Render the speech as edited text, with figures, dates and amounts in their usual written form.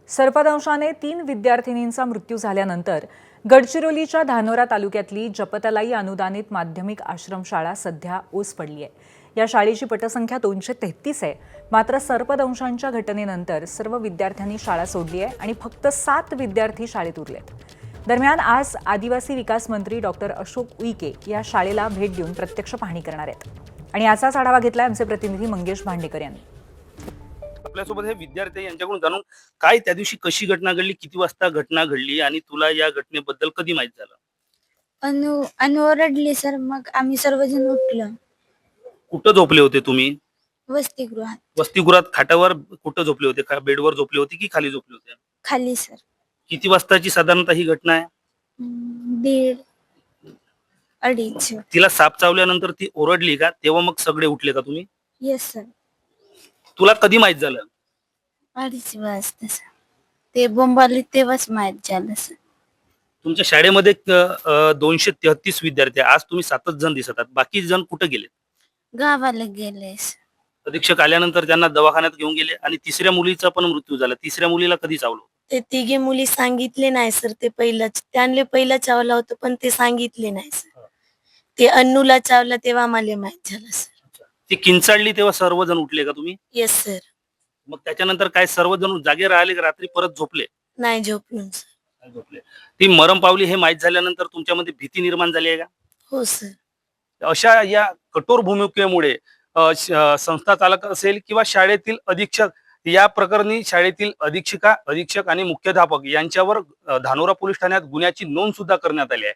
सर्पदंशाने 3 विद्यार्थिनींचा मृत्यू झाल्यानंतर गडचिरोलीच्या धानोरा तालुक्यातली जपतलाई अनुदानित माध्यमिक आश्रमशाळा सध्या ओस पडली आहे। या शाळेची पटसंख्या 233 आहे। मात्र सर्पदंशांच्या घटनेनंतर सर्व विद्यार्थ्यांनी शाळा सोडली आहे आणि फक्त 7 विद्यार्थी शाळेत उरलेत। दरम्यान आज आदिवासी विकास मंत्री डॉक्टर अशोक उईके या शाळेला भेट देऊन प्रत्यक्ष पाहणी करणार आहेत आणि याचाच आढावा घेतलाय आमचे प्रतिनिधी मंगेश भांडेकर यांनी। आपल्यासोबत हे विद्यार्थी यांच्याकडून जाणून काय त्या दिवशी कशी घटना घडली, किती वाजता घटना घडली आणि तुला या घटनेबद्दल कधी माहित झालं? अनु ओरडली सर, मग आम्ही सर्वजण उठलो कुठं झोपले होते तुम्ही? वसतिगृहात। वसतिगृहात खाटावर कुठं झोपले होते? बेडवर झोपले होते की खाली झोपले होते? खाली सर। किती वाजताची साधारणतः ही घटना आहे? 1:30-2:30। तिला साप चावल्यानंतर ती ओरडली का? तेव्हा मग सगळे उठले का तुम्ही? Yes sir. तुला कधी माहित झालं? 2:30 वाजता सर। ते बोंबावली तेव्हाच माहित झालं सर। तुमच्या शाळेमध्ये 233 विद्यार्थी आहे। आज तुम्ही 7च जण दिसत आहात, बाकी जण कुठे गेले? गावाला गेले सर। अधीक्षक आल्यानंतर त्यांना दवाखान्यात घेऊन गेले आणि तिसऱ्या मुलीचा पण मृत्यू झाला। तिसऱ्या मुलीला कधी चावलं? ते तिघे मुली सांगितले नाही सर। ते त्यांना पहिला चावला होता पण ते सांगितले नाही सर। ते अन्नूला चावला तेव्हा मला माहित झालं सर। ती किंचाळली तेव्हा सर्वजण उठले का तुम्ही? Yes sir. मग त्याच्यानंतर काय सर्वजण जागे राहिले का रात्री परत झोपले? नाही झोपलो सर। झोपले। ती मरण पावली हे माहित झाल्यानंतर तुमच्यामध्ये भीती निर्माण झाली आहे का? हो सर। अशा या कठोर भूमिकेमुळे संस्था चालक असेल किंवा शाळेतील अधीक्षक, या प्रकरणी शाळेतील अधीक्षक आणि मुख्याध्यापक यांच्यावर धानोरा पोलीस ठाण्यात गुन्ह्याची नोंद सुद्धा करण्यात आली आहे।